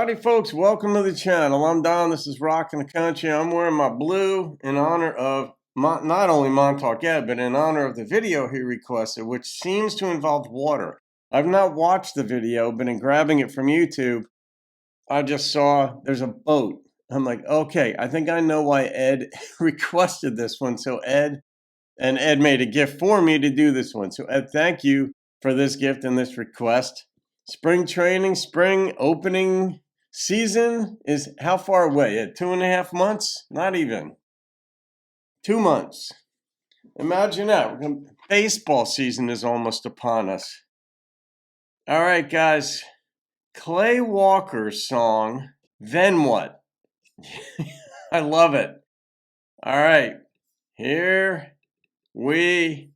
Howdy folks, welcome to the channel. I'm Don, this is Rockin' the Country. I'm wearing my blue in honor of not only MontaukEd, but in honor of the video he requested, which seems to involve water. I've not watched the video, but in grabbing it from YouTube, I just saw there's a boat. I'm like, okay, I think I know why Ed requested this one. So Ed made a gift for me to do this one. So Ed, thank you for this gift and this request. Spring training, spring opening season is how far away? At 2.5 months? Not even. 2 months. Imagine that. Baseball season is almost upon us. All right, guys. Clay Walker's song, Then What? I love it. All right. Here we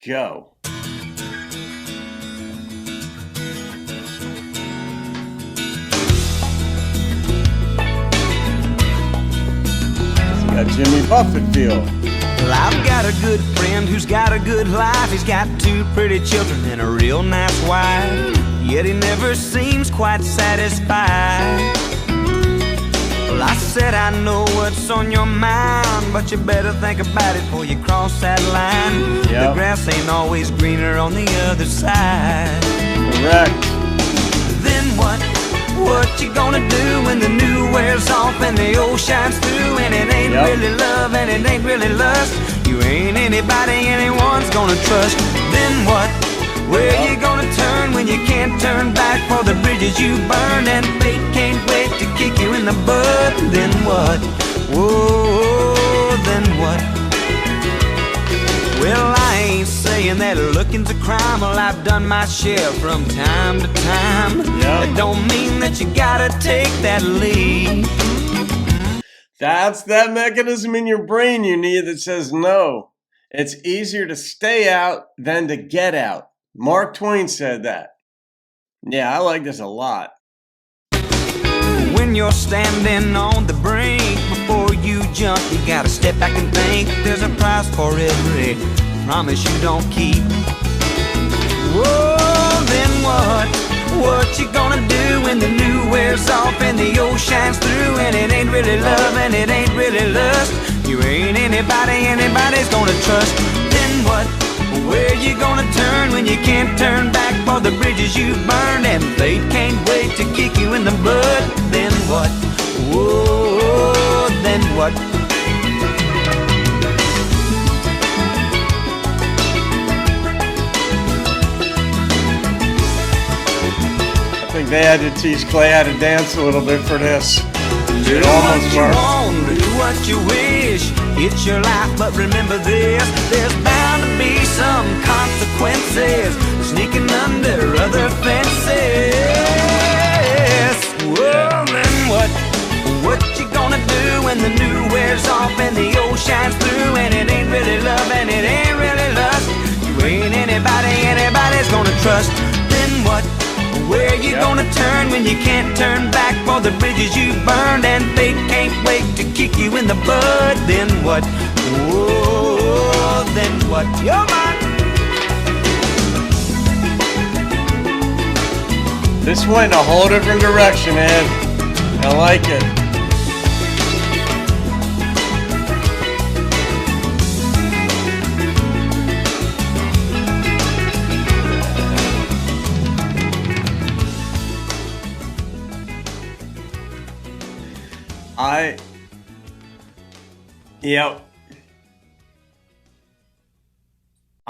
go. Got Jimmy Buffett feel. Well, I've got a good friend who's got a good life. He's got 2 pretty children and a real nice wife. Yet he never seems quite satisfied. Well, I said I know what's on your mind, but you better think about it before you cross that line. The grass ain't always greener on the other side. Correct. Then what? What you gonna do when the new wears off and the old shines through? And it ain't really love and it ain't really lust. You ain't anybody anyone's gonna trust. Then what? Where you gonna turn when you can't turn back for the bridges you burned? And fate can't wait to kick you in the butt. Then what? Whoa, then what? Well, I ain't saying that looking's a crime. Well, I've done my share from time to time. That don't mean that you gotta take that lead. That's that mechanism in your brain you need that says no. It's easier to stay out than to get out. Mark Twain said that. Yeah, I like this a lot. When you're standing on the brink, before you jump, you gotta step back and think. There's a price for every promise you don't keep. Whoa, then what? What you gonna do when the new wears off and the old shines through? And it ain't really love and it ain't really lust. You ain't anybody anybody's gonna trust. Then what? Where you gonna turn when you can't turn back for the bridges you burned? And fate can't wait to kick you in the butt. Then what? Whoa, then what? I think they had to teach Clay how to dance a little bit for this. Do what you want, do what you wish. It's your life, but remember this: there's bound to be some consequences sneaking under other fences. Well, then what? What you gonna do when the new wears off and the old shines through? And it ain't really love and it ain't really lust. You ain't anybody anybody's gonna trust. Then what? Where you gonna turn when you can't turn back for the bridges you burned? And fate can't wait to kick you in the butt. Then what? Whoa, then what? You're mine. This went in a whole different direction, Ed. I like it.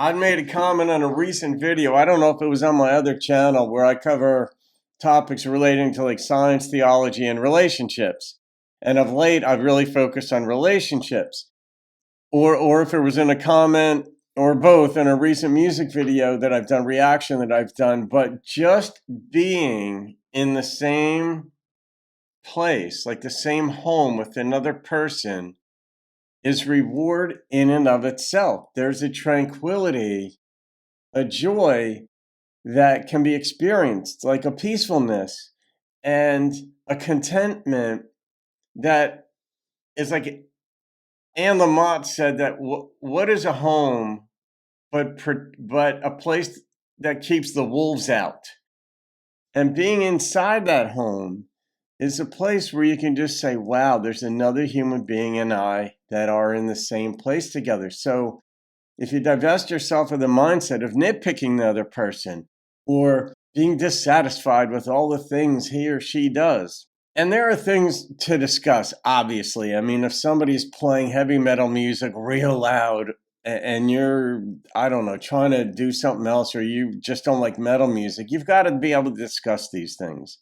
I made a comment on a recent video. I don't know if it was on my other channel where I cover topics relating to like science, theology, and relationships. And of late, I've really focused on relationships. Or if it was in a comment or both in a recent music video that I've done, reaction that I've done, but just being in the same place, like the same home with another person, is reward in and of itself. There's a tranquility, a joy that can be experienced, like a peacefulness and a contentment that is like Anne Lamott said that what is a home but a place that keeps the wolves out? And being inside that home is a place where you can just say, wow, there's another human being and I that are in the same place together. So if you divest yourself of the mindset of nitpicking the other person or being dissatisfied with all the things he or she does, and there are things to discuss, obviously. I mean, if somebody's playing heavy metal music real loud and you're, I don't know, trying to do something else, or you just don't like metal music, you've got to be able to discuss these things.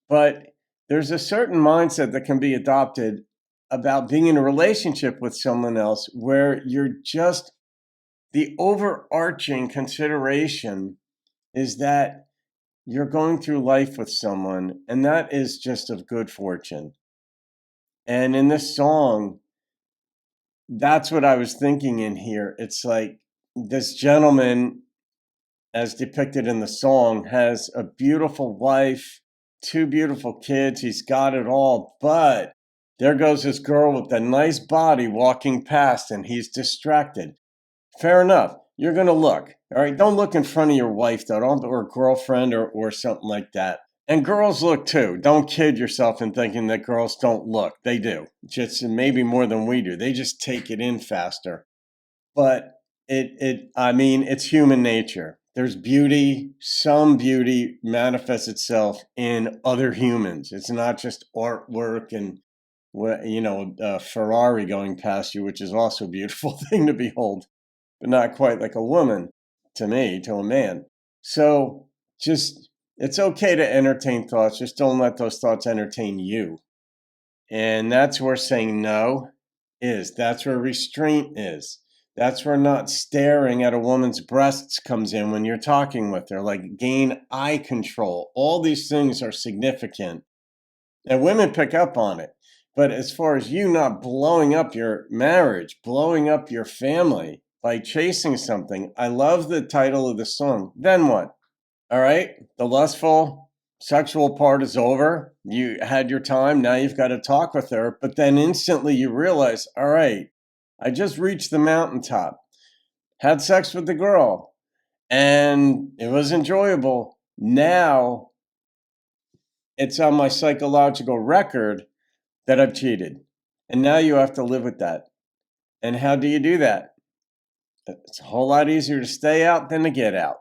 But there's a certain mindset that can be adopted about being in a relationship with someone else where you're just, the overarching consideration is that you're going through life with someone, and that is just of good fortune. And in this song, that's what I was thinking in here. It's like this gentleman, as depicted in the song, has a beautiful wife, 2 beautiful kids. He's got it all, but there goes this girl with a nice body walking past, and he's distracted. Fair enough. You're going to look. All right. Don't look in front of your wife, though, or girlfriend or something like that. And girls look too. Don't kid yourself in thinking that girls don't look. They do. Just maybe more than we do. They just take it in faster. But I mean, it's human nature. There's beauty. Some beauty manifests itself in other humans. It's not just artwork and, a Ferrari going past you, which is also a beautiful thing to behold, but not quite like a woman to me, to a man. So just, it's okay to entertain thoughts. Just don't let those thoughts entertain you. And that's where saying no is. That's where restraint is. That's where not staring at a woman's breasts comes in when you're talking with her. Like, gain eye control. All these things are significant. And women pick up on it. But as far as you not blowing up your marriage, blowing up your family by chasing something, I love the title of the song. Then what? All right, the lustful sexual part is over. You had your time. Now you've got to talk with her. But then instantly you realize, all right, I just reached the mountaintop, had sex with the girl, and it was enjoyable. Now it's on my psychological record that I've cheated. And now you have to live with that. And how do you do that? It's a whole lot easier to stay out than to get out.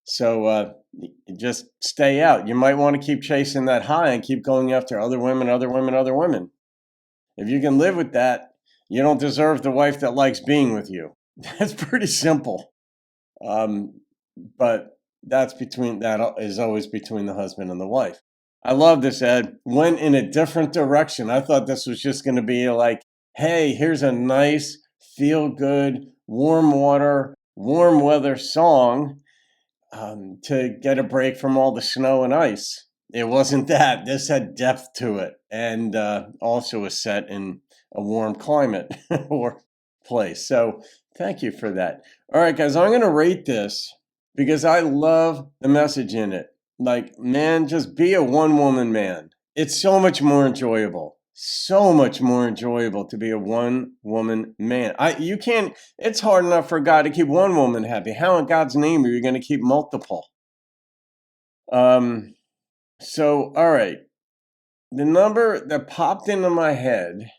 So just stay out. You might want to keep chasing that high and keep going after other women, other women, other women. If you can live with that, you don't deserve the wife that likes being with you. That's pretty simple. But that is always between the husband and the wife. I love this, Ed. Went in a different direction. I thought this was just going to be like, hey, here's a nice, feel-good, warm water, warm weather song to get a break from all the snow and ice. It wasn't that. This had depth to it, and also was set in a warm climate or place. So thank you for that. All right, guys, I'm going to rate this because I love the message in it. Like, man, just be a one-woman man. It's so much more enjoyable. So much more enjoyable to be a one-woman man. It's hard enough for God to keep one woman happy. How in God's name are you going to keep multiple? So, all right. The number that popped into my head,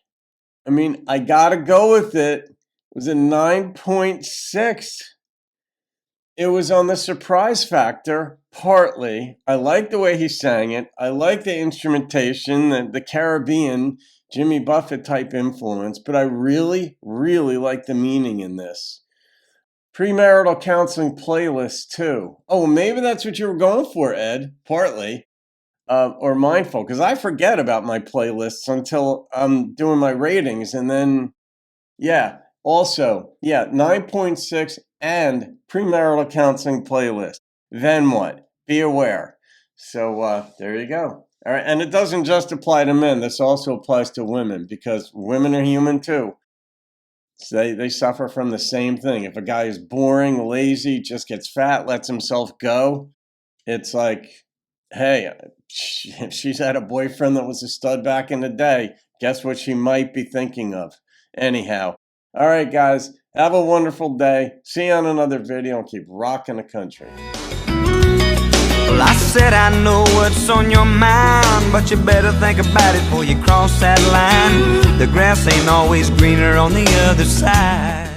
I mean, I got to go with it, was a 9.6. It was on the surprise factor, partly. I like the way he sang it. I like the instrumentation, the Caribbean, Jimmy Buffett type influence, but I really, really like the meaning in this. Premarital counseling playlist, too. Oh, maybe that's what you were going for, Ed, partly. Or mindful, because I forget about my playlists until I'm doing my ratings. And then, yeah, also, 9.6 and premarital counseling playlist. Then what? Be aware. So there you go. All right. And it doesn't just apply to men. This also applies to women because women are human too. So they suffer from the same thing. If a guy is boring, lazy, just gets fat, lets himself go, it's like, hey, if she's had a boyfriend that was a stud back in the day, guess what she might be thinking of? Anyhow. All right, guys, have a wonderful day. See you on another video and keep rocking the country. Well, said I know what's on your mind, but you better think about it before you cross that line. The grass ain't always greener on the other side.